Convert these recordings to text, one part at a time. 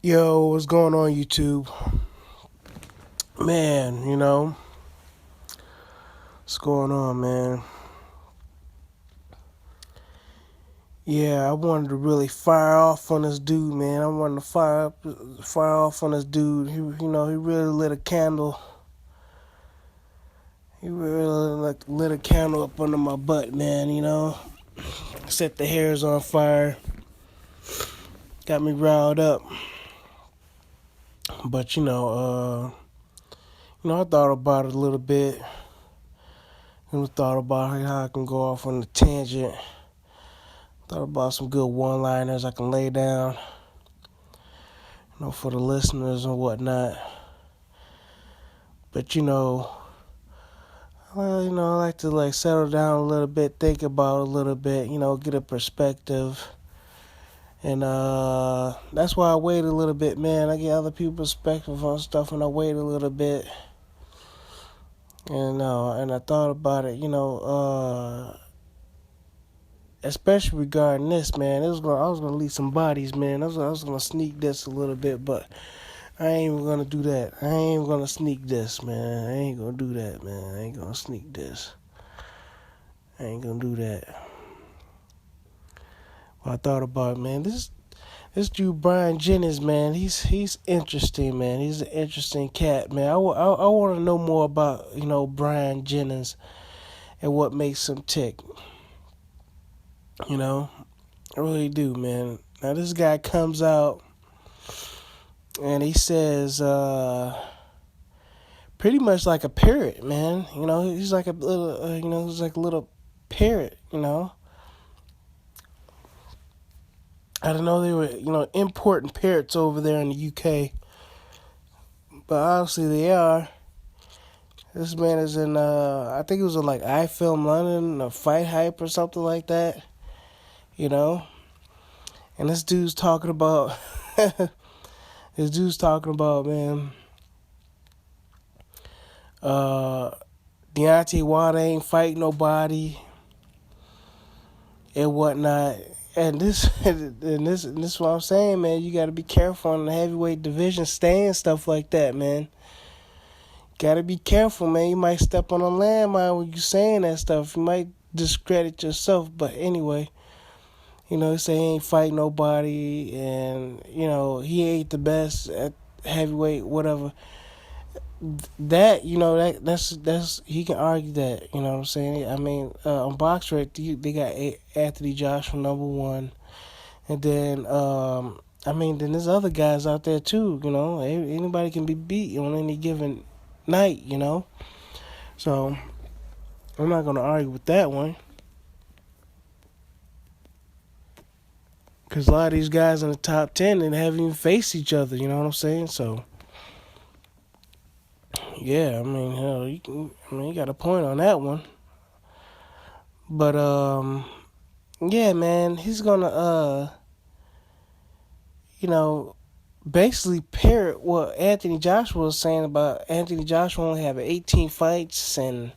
Yo, what's going on, YouTube? Man, what's going on, man? Yeah, I wanted to really fire off on this dude, man. I wanted to fire off on this dude. He really lit a candle. He really lit a candle up under my butt, man. Set the hairs on fire. Got me riled up. But I thought about it a little bit. Thought about how I can go off on a tangent. Thought about some good one-liners I can lay down, for the listeners and whatnot. But I like to settle down a little bit, think about it a little bit, get a perspective. And that's why I wait a little bit, man. I get other people's perspective on stuff, and I wait a little bit. And I thought about it, especially regarding this, man. I was gonna leave some bodies, man. I was gonna sneak this a little bit, but I ain't even gonna do that. I ain't even gonna sneak this, man. I ain't gonna do that, man. I ain't gonna sneak this. I ain't gonna do that. Well, I thought about it, man. This dude Bryant Jennings, man. He's interesting, man. He's an interesting cat, man. I want to know more about Bryant Jennings and what makes him tick. I really do, man. Now this guy comes out and he says, pretty much like a parrot, man. He's like a little, he's like a little parrot. I don't know they were, importing parrots over there in the UK, but obviously they are. This man is in, I think it was in like iFilm London or Fight Hype or something like that. And this dude's talking about, man, Deontay Wilder ain't fighting nobody and whatnot. And this is what I'm saying, man. You got to be careful in the heavyweight division, saying stuff like that, man. Got to be careful, man. You might step on a landmine when you saying that stuff. You might discredit yourself. But anyway, he say he ain't fighting nobody, and he ain't the best at heavyweight, whatever. That that's he can argue that. You know what I'm saying? I mean, on BoxRec, they got Anthony Joshua #1, and then then there's other guys out there too. Anybody can be beat on any given night. So I'm not gonna argue with that one, because a lot of these guys in the top 10 and haven't even faced each other. You know what I'm saying? So. Yeah, hell, you got a point on that one. But yeah, man, he's gonna basically parrot what Anthony Joshua was saying about Anthony Joshua only having 18 fights, and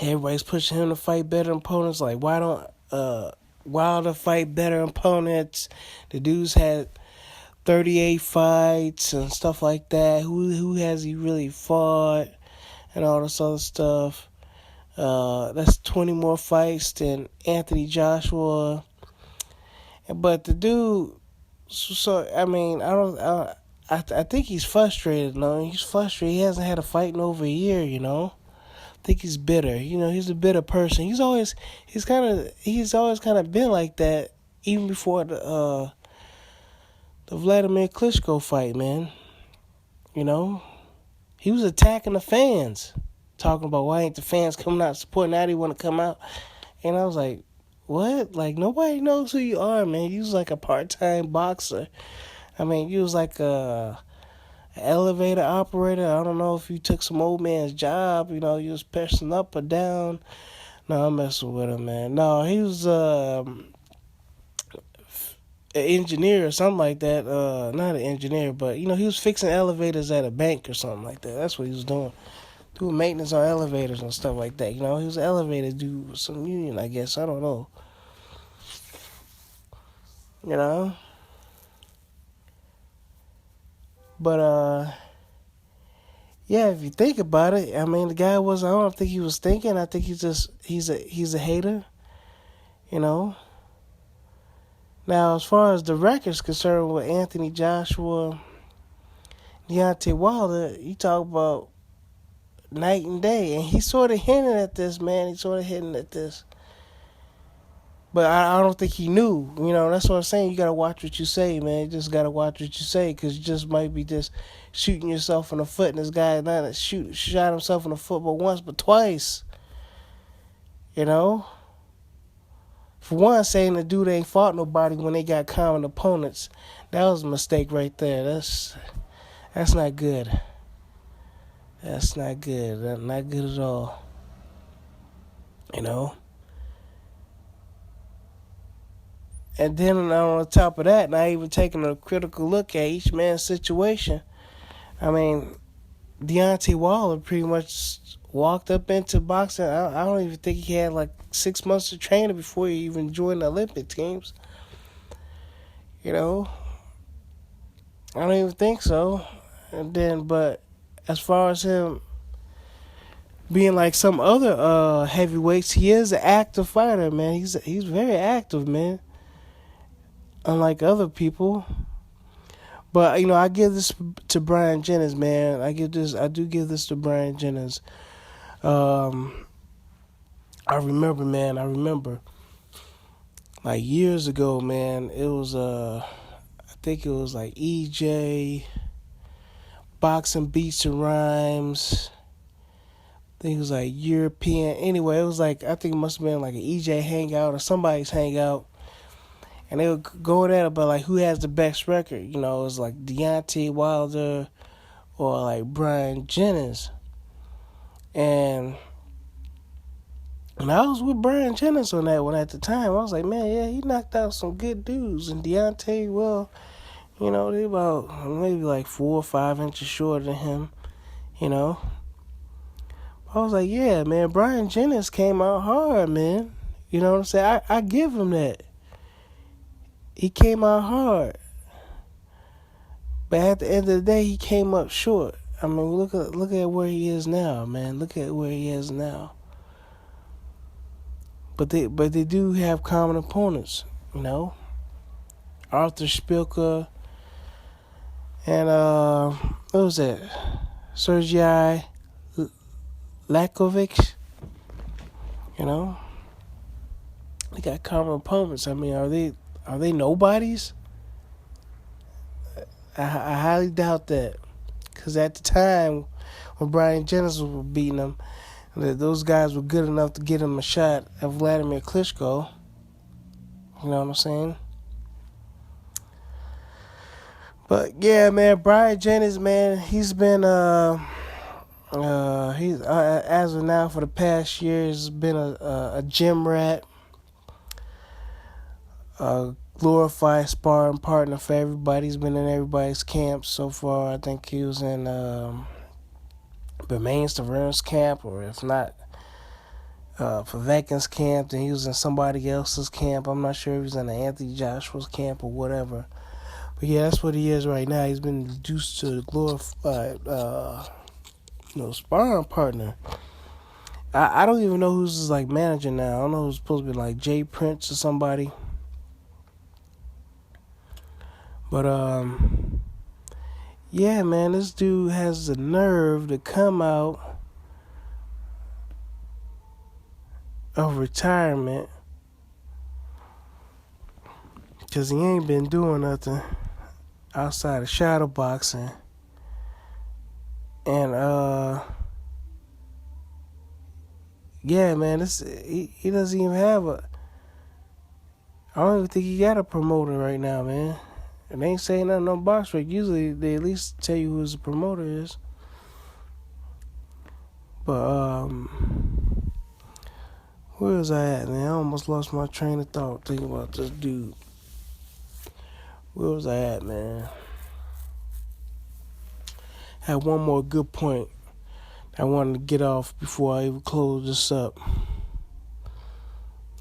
everybody's pushing him to fight better opponents. Like, why don't Wilder fight better opponents? The dude's had 38 fights and stuff like that. Who has he really fought and all this other stuff? That's 20 more fights than Anthony Joshua. But the dude, I think he's frustrated. No, he's frustrated. He hasn't had a fight in over a year. I think he's bitter. He's a bitter person. He's always kind of been like that, even before the Vladimir Klitschko fight, man. He was attacking the fans, talking about why ain't the fans coming out supporting. Now they want to come out. And I was like, what? Like, nobody knows who you are, man. You was like a part-time boxer. You was like an elevator operator. I don't know if you took some old man's job. You was pressing up or down. No, I'm messing with him, man. No, he was an engineer or something like that. Not an engineer, but he was fixing elevators at a bank or something like that. That's what he was doing maintenance on elevators and stuff like that. He was an elevator dude with some union, I guess. I don't know. you know. But yeah, if you think about it, I mean, the guy was, I don't think he was thinking. I think he's a hater, you know. Now, as far as the record's concerned with Anthony Joshua, Deontay Wilder, you talk about night and day, and he sort of hinted at this, man. He sort of hinted at this, but I don't think he knew. You know, that's what I'm saying. You gotta watch what you say, man. You just gotta watch what you say, because you just might be just shooting yourself in the foot. And this guy not shot himself in the foot, but once, but twice. You know, for one, saying the dude ain't fought nobody when they got common opponents, that was a mistake right there. That's not good. That's not good. That's not good at all. You know. And then on top of that, not even taking a critical look at each man's situation. I mean, Deontay Wilder pretty much walked up into boxing. I don't even think he had like 6 months of training before he even joined the Olympic teams. You know, I don't even think so. And then, but as far as him being like some other heavyweights, he is an active fighter, man. He's very active, man. Unlike other people. But, you know, I give this to Bryant Jennings, man. I do give this to Bryant Jennings. I remember, like years ago, man, it was, I think it was like EJ, Boxing Beats and Rhymes. I think it was like European. Anyway, it was like, I think it must have been like an EJ hangout or somebody's hangout. And they were going at it about like who has the best record. You know, it was like Deontay Wilder or like Bryant Jennings. And I was with Bryant Jennings on that one at the time. I was like, man, yeah, he knocked out some good dudes. And Deontay, well, you know, they about maybe like 4 or 5 inches shorter than him, you know. I was like, yeah, man, Bryant Jennings came out hard, man. You know what I'm saying? I give him that. He came out hard. But at the end of the day, he came up short. I mean, look at where he is now, man. Look at where he is now. But they do have common opponents, you know. Arthur Spilka and what was that? Sergei Lakovic. You know, they got common opponents. I mean, are they nobodies? I highly doubt that, because at the time when Bryant Jennings was beating them, those guys were good enough to get him a shot at Vladimir Klitschko. You know what I'm saying? But yeah, man, Bryant Jennings, man, he's been he's as of now for the past years been a gym rat, a glorified sparring partner for everybody. He's been in everybody's camp so far. I think he was in Bermain Stavrins camp, or if not, for Vekin's camp, then he was in somebody else's camp. I'm not sure if he was in Anthony Joshua's camp or whatever. But yeah, that's what he is right now. He's been reduced to the glorified, sparring partner. I don't even know who's his like manager now. I don't know who's supposed to be like Jay Prince or somebody. But yeah, man, this dude has the nerve to come out of retirement because he ain't been doing nothing outside of shadow boxing. And yeah, man, he doesn't even have I don't even think he got a promoter right now, man. And they ain't saying nothing on Box Break. Usually they at least tell you who the promoter is. But where was I at, man? I almost lost my train of thought thinking about this dude. Where was I at, man? I had one more good point I wanted to get off before I even close this up.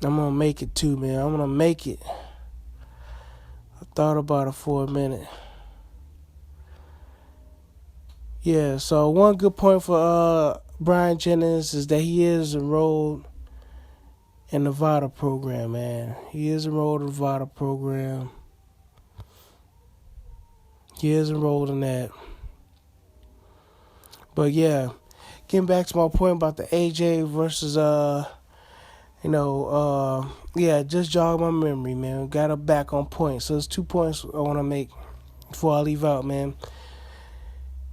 I'm gonna make it too, man. I'm gonna make it. Thought about it for a minute. Yeah, so one good point for Bryant Jennings is that he is enrolled in the VADA program, man. He is enrolled in the VADA program. He is enrolled in that. But yeah, getting back to my point about the AJ versus yeah, just jog my memory, man. Got it back on point. So there's 2 points I want to make before I leave out, man.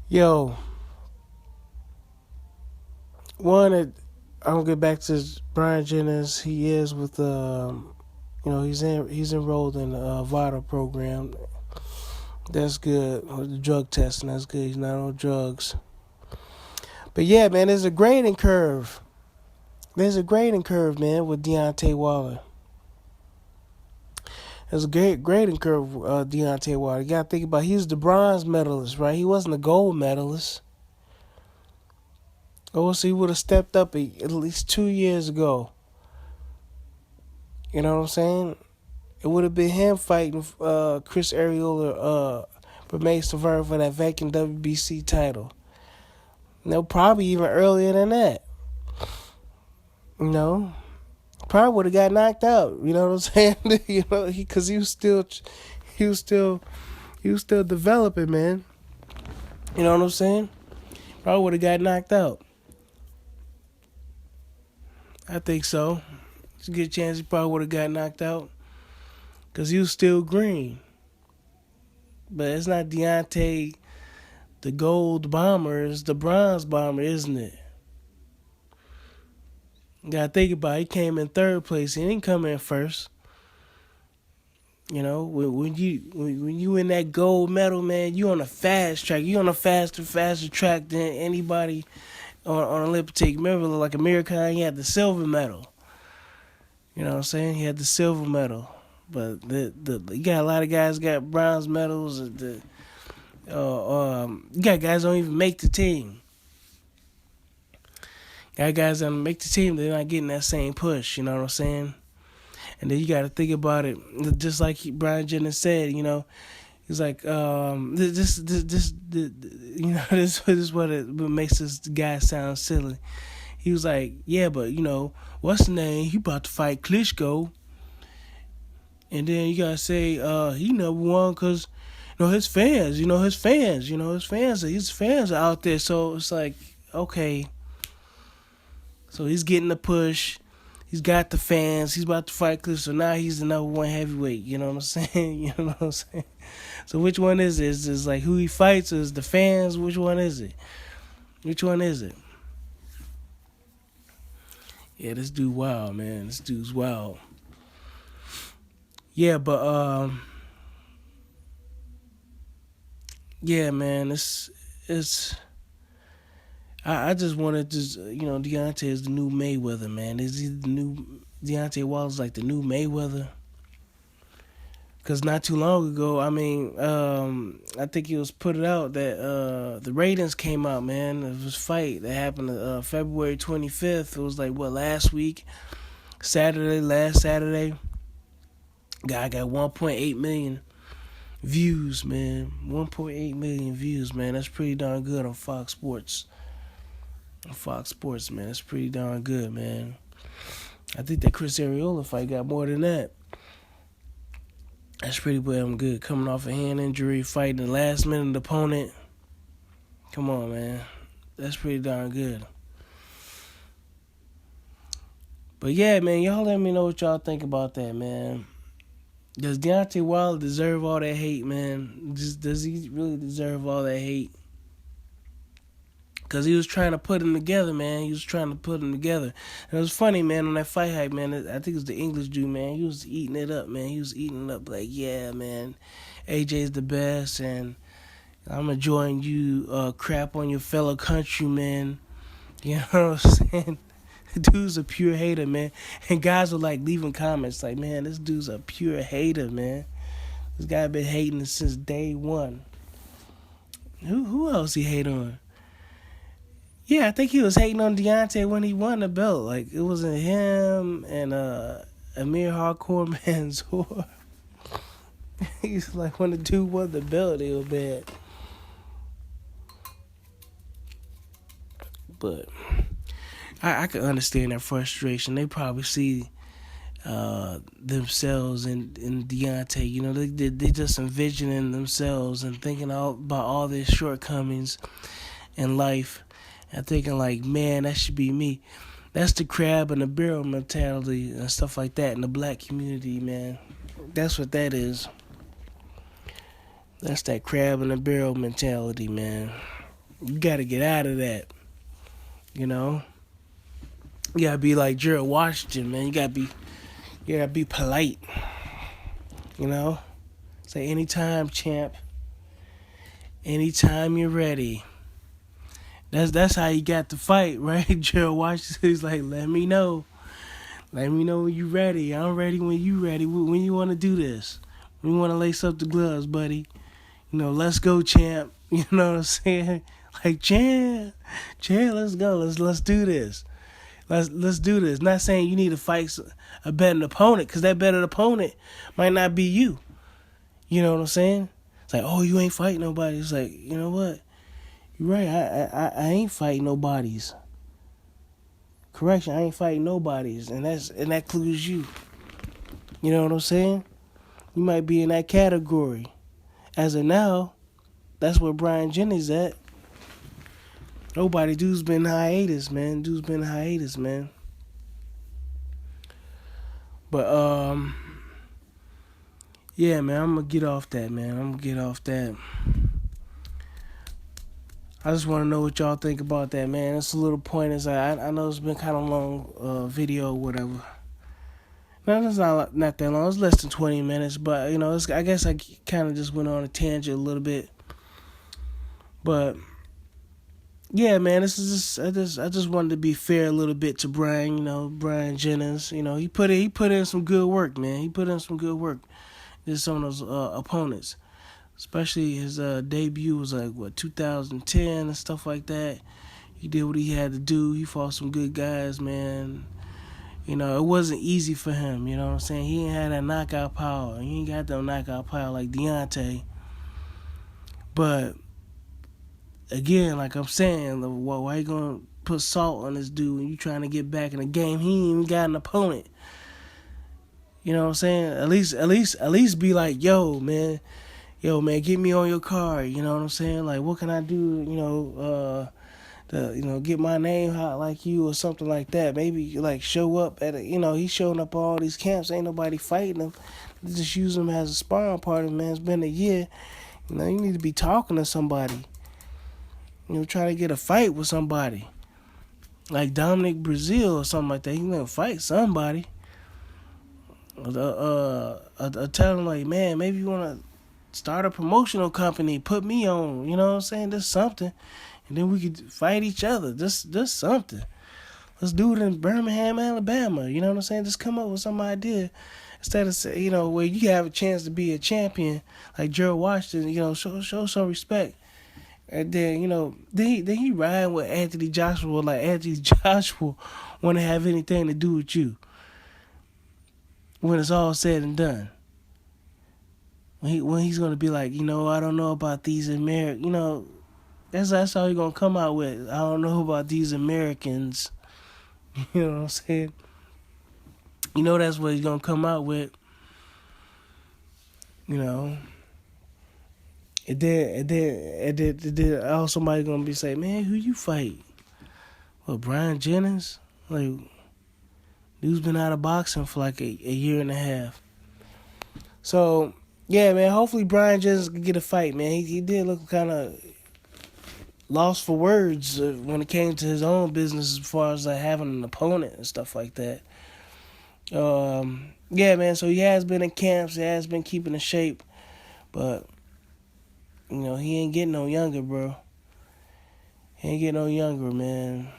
Yo, one, I'm gonna get back to Bryant Jennings. He is with he's enrolled in the VADA program. That's good. With the drug testing, that's good. He's not on drugs. But yeah, man, there's a grading curve. There's a grading curve, man, with Deontay Wilder. There's a great grading curve with Deontay Wilder. You gotta think about it. He was the bronze medalist, right? He wasn't the gold medalist. Oh, so he would have stepped up at least 2 years ago. You know what I'm saying? It would have been him fighting Chris Arreola, Bermane Stiverne for that vacant WBC title. No, probably even earlier than that. You know, probably would have got knocked out. You know what I'm saying? Because he was still developing, man. You know what I'm saying? Probably would have got knocked out. I think so. There's a good chance he probably would have got knocked out. Because he was still green. But it's not Deontay, the gold bomber. It's the bronze bomber, isn't it? You got to think about it. He came in third place. He didn't come in first. You know, when you in that gold medal, man, you on a fast track. You on a faster track than anybody on Olympic team. Remember, like Amir Khan, he had the silver medal. You know what I'm saying? He had the silver medal. But you got a lot of guys got bronze medals. You got guys don't even make the team. Got guys that don't make the team, they're not getting that same push. You know what I'm saying? And then you got to think about it, just like Bryant Jennings said. You know, he's like, this is what makes this guy sound silly. He was like, yeah, but what's the name? He about to fight Klitschko. And then you gotta say he number one because his fans are out there. So it's like, okay, so he's getting the push. He's got the fans. He's about to fight Cliff. So now he's the number one heavyweight. You know what I'm saying? You know what I'm saying? So which one is it? Is it like who he fights? Or is the fans? Which one is it? Which one is it? Yeah, this dude wild, man. This dude's wild. Yeah, but yeah, man, it's I just wanted to, Deontay is the new Mayweather, man. Is he the new Deontay Wilder's like the new Mayweather? Because not too long ago, I think it was put it out that the ratings came out, man. It was a fight that happened February 25th. It was like last week, last Saturday. Guy got 1.8 million views, man. 1.8 million views, man. That's pretty darn good on Fox Sports. On Fox Sports, man. That's pretty darn good, man. I think that Chris Arreola fight got more than that. That's pretty damn good. Coming off a hand injury, fighting the last minute opponent. Come on, man. That's pretty darn good. But yeah, man, y'all let me know what y'all think about that, man. Does Deontay Wilder deserve all that hate, man? Does he really deserve all that hate? Because he was trying to put him together, man. He was trying to put him together. And it was funny, man, on that fight hype, man. I think it was the English dude, man. He was eating it up, man. He was eating it up like, yeah, man, AJ's the best, and I'm enjoying you crap on your fellow countrymen. You know what I'm saying? Dude's a pure hater, man. And guys were like leaving comments like, man, this dude's a pure hater, man. This guy been hating since day one. Who else he hate on? Yeah, I think he was hating on Deontay when he won the belt. Like, it wasn't him and Amir Hardcore Mansour. He's like when the dude won the belt, it was bad. But I can understand that frustration. They probably see themselves in Deontay. You know, they just envisioning themselves and thinking about all their shortcomings in life, and thinking like, man, that should be me. That's the crab in the barrel mentality and stuff like that in the black community, man. That's what that is. That's that crab in the barrel mentality, man. You got to get out of that. You know, you gotta be like Gerald Washington, man. You gotta be polite. You know, say anytime, champ. Anytime you're ready. That's how you got the fight, right? Gerald Washington is like, let me know. Let me know when you ready. I'm ready when you ready. When you want to do this. When you want to lace up the gloves, buddy. You know, let's go, champ. You know what I'm saying? Like, champ, let's go. Let's do this. Let's do this. Not saying you need to fight a better opponent, because that better opponent might not be you. You know what I'm saying? It's like, oh, you ain't fighting nobody. It's like, you know what? You're right. I ain't fighting nobodies. Correction, I ain't fighting nobodies, and that includes you. You know what I'm saying? You might be in that category. As of now, that's where Bryant Jennings at. Nobody. Dude's been hiatus, man. But yeah, man, I'm gonna get off that, I just want to know what y'all think about that, man. It's a little pointless. I know it's been kind of long video or whatever. No, it's not that long. It's less than 20 minutes, but you know, I guess I kind of just went on a tangent a little bit. But yeah, man, this is I just wanted to be fair a little bit to Brian. You know, Bryant Jennings. You know, he put in some good work, man. He put in some good work. Just on those opponents. Especially his debut was like, 2010 and stuff like that. He did what he had to do. He fought some good guys, man. You know, it wasn't easy for him, you know what I'm saying? He ain't had that knockout power. He ain't got that knockout power like Deontay. But, again, like I'm saying, why you gonna put salt on this dude when you trying to get back in the game? He ain't even got an opponent. You know what I'm saying? At least be like, yo, man, get me on your card. You know what I'm saying? Like, what can I do? To get my name hot like you or something like that. Maybe like show up at he's showing up at all these camps. Ain't nobody fighting him. They just use him as a sparring partner, man. It's been a year. You know, you need to be talking to somebody. You know, try to get a fight with somebody. Like Dominic Brazil or something like that. You know, fight somebody. Tell him like, man, maybe you want to start a promotional company, put me on, you know what I'm saying? Just something. And then we could fight each other. Just something. Let's do it in Birmingham, Alabama. You know what I'm saying? Just come up with some idea. Instead of where you have a chance to be a champion, like Gerald Washington, show some respect. And then, then he riding with Anthony Joshua, like Anthony Joshua want to have anything to do with you. When it's all said and done. When he's gonna be like, I don't know about these Americans, that's all he's gonna come out with. I don't know about these Americans. You know what I'm saying? That's what he's gonna come out with. And then somebody gonna be saying, man, who you fight? Well, Bryant Jennings? Like, dude's been out of boxing for like a year and a half. So, yeah, man, hopefully Bryant Jennings can get a fight, man. He did look kind of lost for words when it came to his own business as far as like having an opponent and stuff like that. Yeah, man, so he has been in camps. He has been keeping in shape. But, he ain't getting no younger, bro. He ain't getting no younger, man.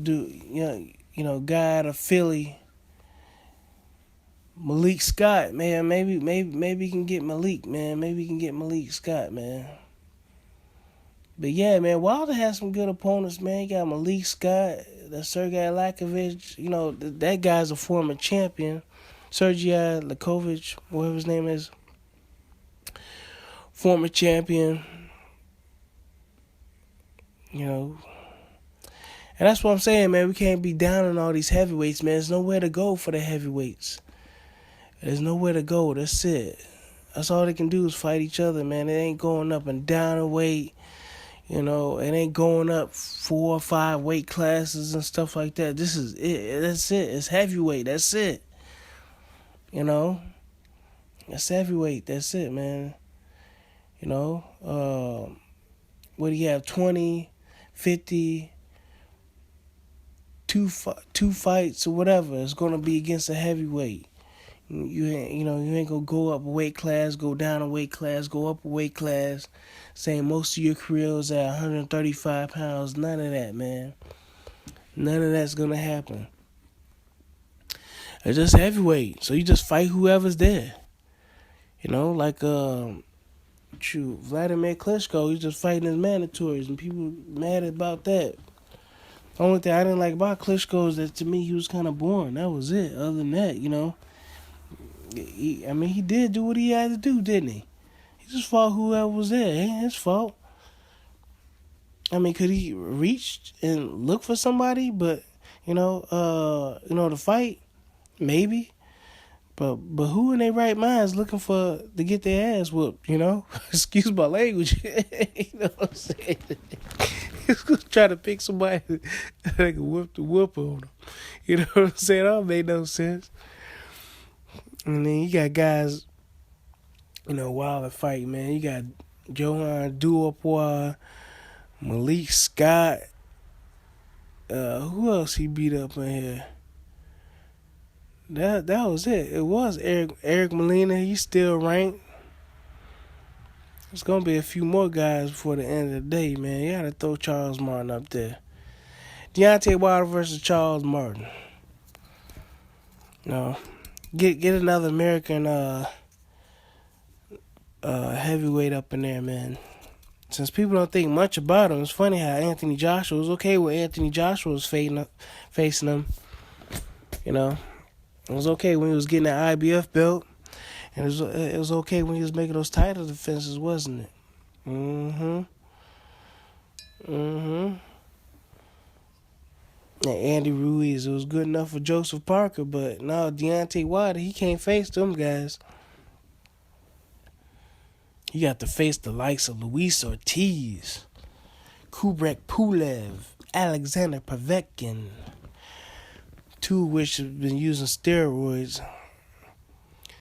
Dude, guy out of Philly, Malik Scott, man. Maybe he can get Malik, man. Maybe he can get Malik Scott, man. But yeah, man, Wilder has some good opponents, man. He got Malik Scott, the Sergey Lakovic. That guy's a former champion. Sergey Lakovic, whatever his name is. former champion, you know. And that's what I'm saying, man. We can't be down on all these heavyweights, man. There's nowhere to go for the heavyweights. There's nowhere to go. That's it. That's all they can do is fight each other, man. It ain't going up and down a weight. You know, it ain't going up 4 or 5 weight classes and stuff like that. This is it. That's it. It's heavyweight. That's it. You know, that's heavyweight. That's it, man. You know, what do you have? 20, 50, two fights or whatever. It's gonna be against a heavyweight. You ain't gonna go up a weight class, go down a weight class, go up a weight class, saying most of your career was at 135 pounds. None of that, man. None of that's gonna happen. It's just heavyweight, so you just fight whoever's there. You know, like Vladimir Klitschko, he's just fighting his mandatories, and people mad about that. The only thing I didn't like about Klitschko is that to me he was kind of boring. That was it. Other than that, you know. He did do what he had to do, didn't he? He just fought whoever was there. It ain't his fault. Could he reach and look for somebody? But to fight, maybe. But who in their right mind is looking to get their ass whooped? You know, excuse my language. You know what I'm saying? He's gonna try to pick somebody that can whoop on them. You know what I'm saying? That don't make no sense. And then you got guys, wild to fight, man. You got Johan Duopois, Malik Scott. Who else he beat up in here? That was it. It was Eric Molina. He's still ranked. There's gonna be a few more guys before the end of the day, man. You gotta throw Charles Martin up there. Deontay Wilder versus Charles Martin. No. Get another American heavyweight up in there, man. Since people don't think much about him, it's funny how Anthony Joshua was okay with Anthony Joshua was facing him. You know, it was okay when he was getting that IBF belt, and it was okay when he was making those title defenses, wasn't it? And Andy Ruiz, it was good enough for Joseph Parker, but now Deontay Wilder, he can't face them guys. You got to face the likes of Luis Ortiz, Kubrat Pulev, Alexander Povetkin, two of which have been using steroids.